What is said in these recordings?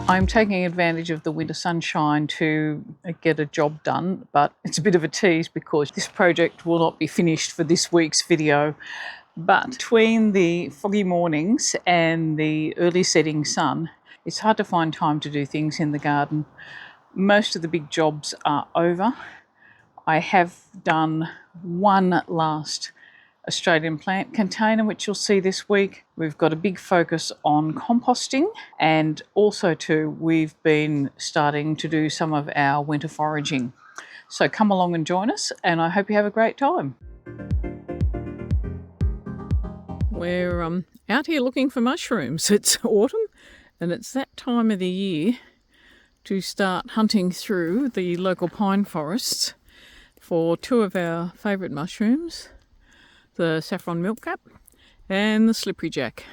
I'm taking advantage of the winter sunshine to get a job done, but it's a bit of a tease because this project will not be finished for this week's video. But between the foggy mornings and the early setting sun, it's hard to find time to do things in the garden. Most of the big jobs are over. I have done one last Australian plant container, which you'll see this week. We've got a big focus on composting, and also too, we've been starting to do some of our winter foraging. So come along and join us, and I hope you have a great time. We're out here looking for mushrooms. It's autumn, and it's that time of the year to start hunting through the local pine forests for two of our favourite mushrooms, the Saffron Milkcap and the Slippery Jack.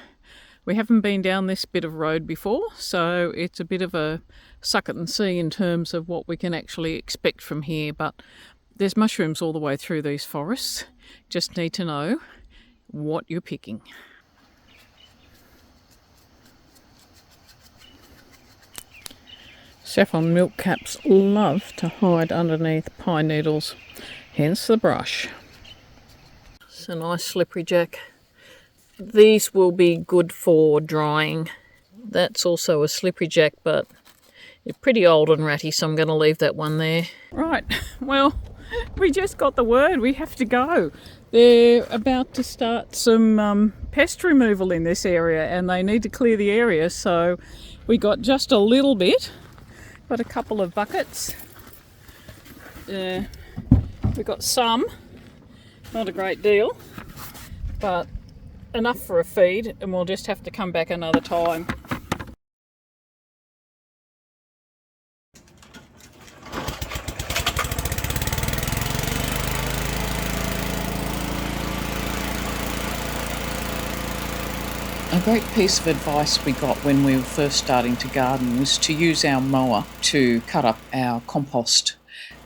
We haven't been down this bit of road before, so it's a bit of a suck it and see in terms of what we can actually expect from here, but there's mushrooms all the way through these forests. Just need to know what you're picking. Saffron milkcaps love to hide underneath pine needles, hence the brush. It's a nice slippery jack. These will be good for drying. That's also a slippery jack, but you're pretty old and ratty, so I'm going to leave that one there. Right, well, we just got the word. We have to go. They're about to start some pest removal in this area, and they need to clear the area, so we got just a little bit. Got a couple of buckets. We got some. Not a great deal, but enough for a feed, and we'll just have to come back another time. A great piece of advice we got when we were first starting to garden was to use our mower to cut up our compost.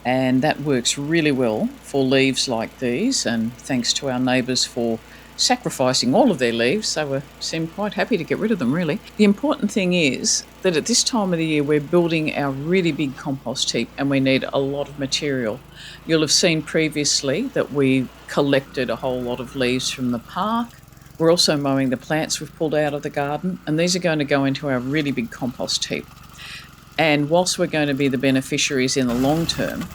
And that works really well for leaves like these, and thanks to our neighbours for sacrificing all of their leaves. They seemed quite happy to get rid of them, really. The important thing is that at this time of the year we're building our really big compost heap, and we need a lot of material. You'll have seen previously that we collected a whole lot of leaves from the park. We're also mowing the plants we've pulled out of the garden, and these are going to go into our really big compost heap. And whilst we're going to be the beneficiaries in the long term,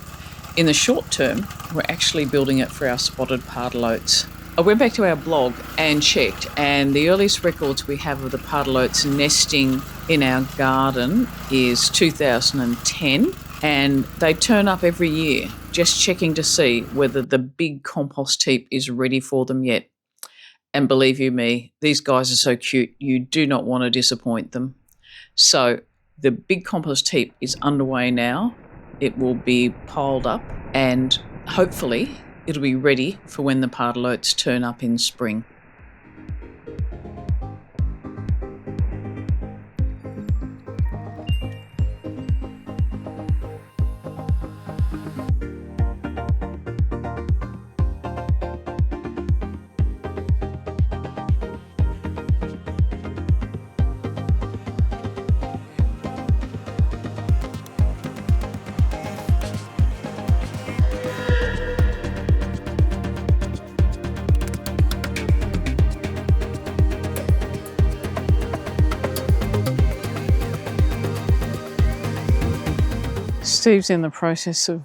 in the short term, we're actually building it for our spotted pardalotes. I went back to our blog and checked, and the earliest records we have of the pardalotes nesting in our garden is 2010, and they turn up every year, just checking to see whether the big compost heap is ready for them yet. And believe you me, these guys are so cute, you do not want to disappoint them. So the big compost heap is underway now. It will be piled up, and hopefully it'll be ready for when the pardalotes turn up in spring. Steve's in the process of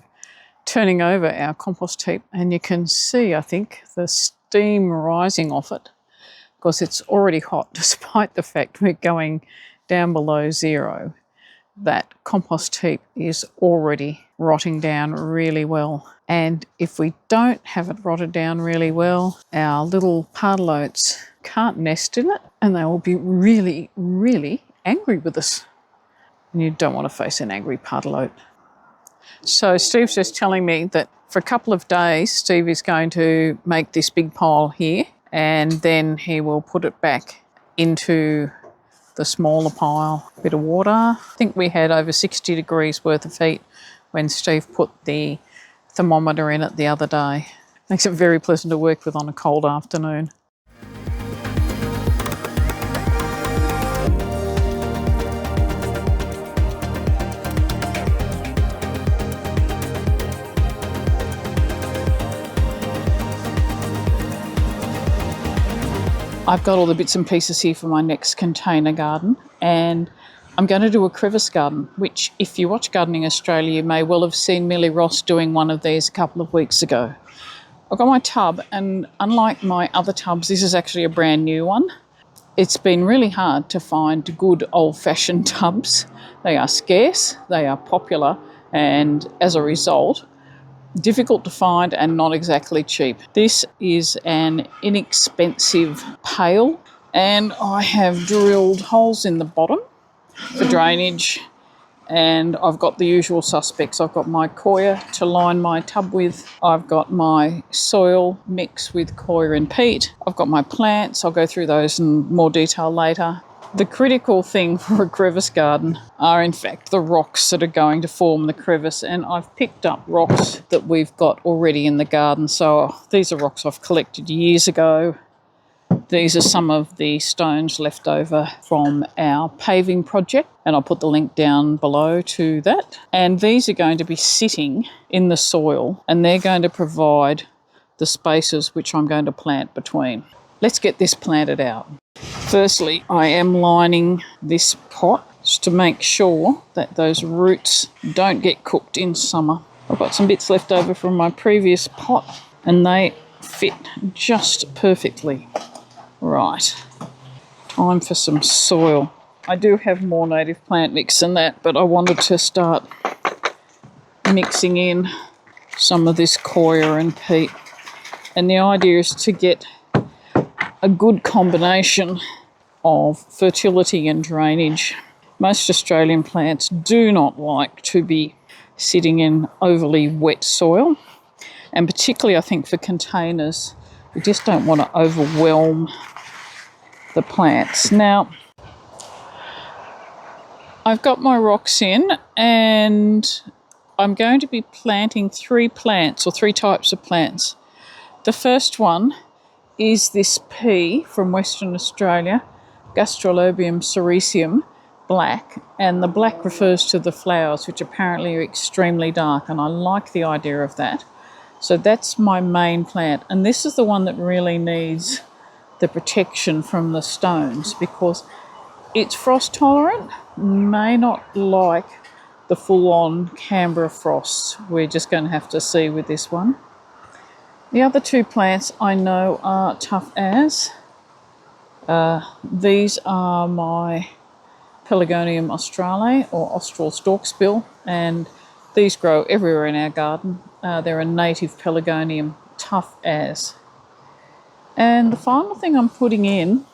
turning over our compost heap, and you can see, I think, the steam rising off it because it's already hot despite the fact we're going down below zero. That compost heap is already rotting down really well, and if we don't have it rotted down really well, our little pardalotes can't nest in it, and they will be really, really angry with us. And you don't want to face an angry pardalote. So Steve's just telling me that for a couple of days, Steve is going to make this big pile here, and then he will put it back into the smaller pile. A bit of water. I think we had over 60 degrees worth of heat when Steve put the thermometer in it the other day. Makes it very pleasant to work with on a cold afternoon. I've got all the bits and pieces here for my next container garden, and I'm going to do a crevice garden, which if you watch Gardening Australia, you may well have seen Millie Ross doing one of these a couple of weeks ago. I've got my tub, and unlike my other tubs, this is actually a brand new one. It's been really hard to find good old-fashioned tubs. They are scarce, they are popular, and as a result, difficult to find and not exactly cheap. This is an inexpensive pail, and I have drilled holes in the bottom for drainage, and I've got the usual suspects. I've got my coir to line my tub with. I've got my soil mix with coir and peat. I've got my plants. I'll go through those in more detail later. The critical thing for a crevice garden are in fact the rocks that are going to form the crevice, and I've picked up rocks that we've got already in the garden. So these are rocks I've collected years ago. These are some of the stones left over from our paving project, and I'll put the link down below to that. And these are going to be sitting in the soil, and they're going to provide the spaces which I'm going to plant between. Let's get this planted out. Firstly, I am lining this pot just to make sure that those roots don't get cooked in summer. I've got some bits left over from my previous pot, and they fit just perfectly. Right, time for some soil. I do have more native plant mix than that, but I wanted to start mixing in some of this coir and peat. And the idea is to get a good combination of fertility and drainage. Most Australian plants do not like to be sitting in overly wet soil, and particularly I think for containers, we just don't want to overwhelm the plants. Now, I've got my rocks in, and I'm going to be planting three plants, or three types of plants. The first one is this pea from Western Australia, Gastrolobium sericeum, black, and the black refers to the flowers, which apparently are extremely dark, and I like the idea of that. So that's my main plant, and this is the one that really needs the protection from the stones because it's frost tolerant, may not like the full-on Canberra frosts. We're just going to have to see with this one. The other two plants I know are tough as. These are my Pelagonium australe or Australe Storksbill, and these grow everywhere in our garden. They're a native Pelagonium, tough as. And the final thing I'm putting in,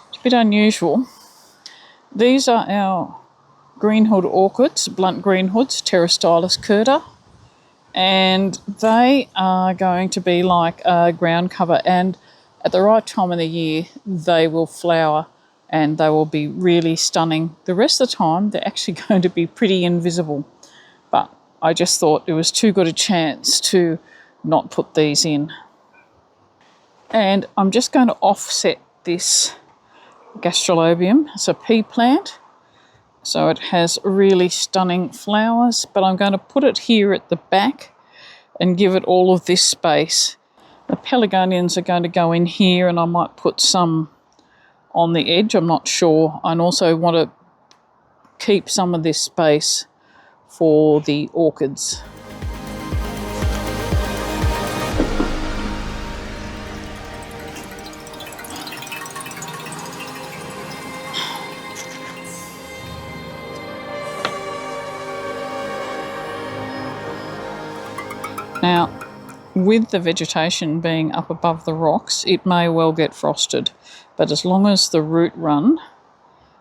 it's a bit unusual, these are our Greenhood orchids, blunt greenhoods, Pterostyliscurta, and they are going to be like a ground cover, and at the right time of the year they will flower and they will be really stunning. The rest of the time they're actually going to be pretty invisible, but I just thought it was too good a chance to not put these in. And I'm just going to offset this Gastrolobium. It's a pea plant, so it has really stunning flowers, but I'm going to put it here at the back and give it all of this space. The pelargoniums are going to go in here, and I might put some on the edge, I'm not sure. I also want to keep some of this space for the orchids. Now, with the vegetation being up above the rocks, it may well get frosted, but as long as the root run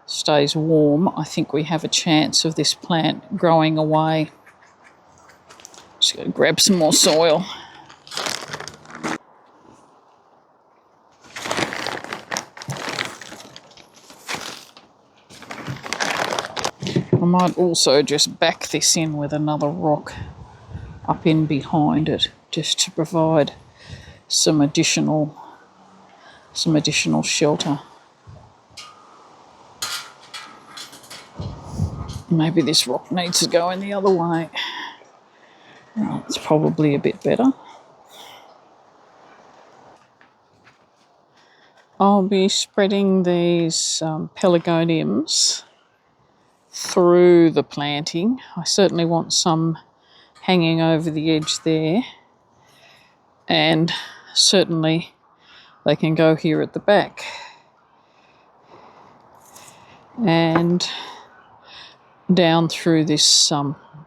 stays warm, I think we have a chance of this plant growing away. Just going to grab some more soil. I might also just back this in with another rock up in behind it, just to provide some additional shelter. Maybe this rock needs to go in the other way. Oh, it's probably a bit better. I'll be spreading these pelargoniums through the planting. I certainly want some hanging over the edge there, and certainly they can go here at the back and down through this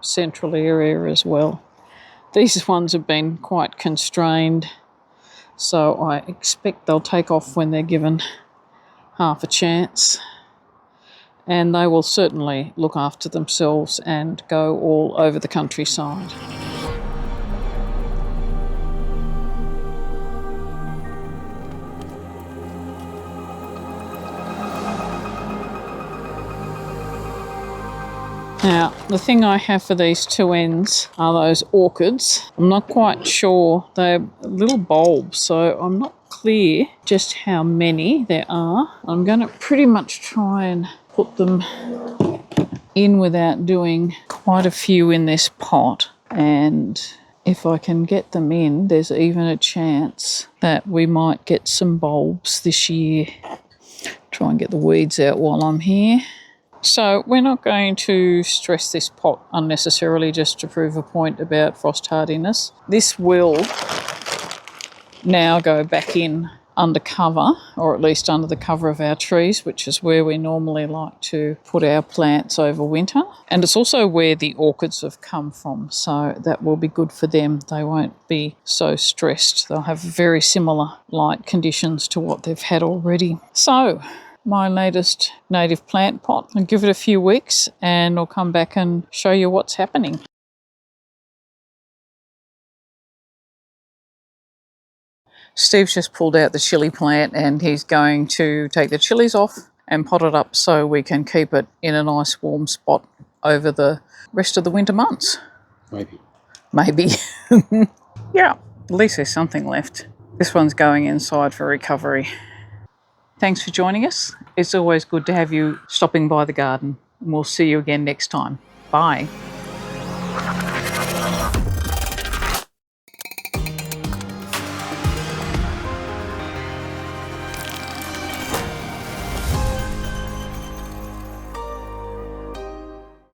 central area as well. These ones have been quite constrained, so I expect they'll take off when they're given half a chance, and they will certainly look after themselves and go all over the countryside. Now, the thing I have for these two ends are those orchids. I'm not quite sure. They're little bulbs, so I'm not clear just how many there are. I'm going to pretty much try and put them in without doing quite a few in this pot. And if I can get them in, there's even a chance that we might get some bulbs this year. Try and get the weeds out while I'm here. So we're not going to stress this pot unnecessarily just to prove a point about frost hardiness. This will now go back in under cover, or at least under the cover of our trees, which is where we normally like to put our plants over winter. And it's also where the orchids have come from, so that will be good for them. They won't be so stressed. They'll have very similar light conditions to what they've had already. So my latest native plant pot. I'll give it a few weeks and I'll come back and show you what's happening. Steve's just pulled out the chilli plant and he's going to take the chillies off and pot it up so we can keep it in a nice warm spot over the rest of the winter months. Maybe. Yeah, at least there's something left. This one's going inside for recovery. Thanks for joining us. It's always good to have you stopping by the garden. And we'll see you again next time. Bye.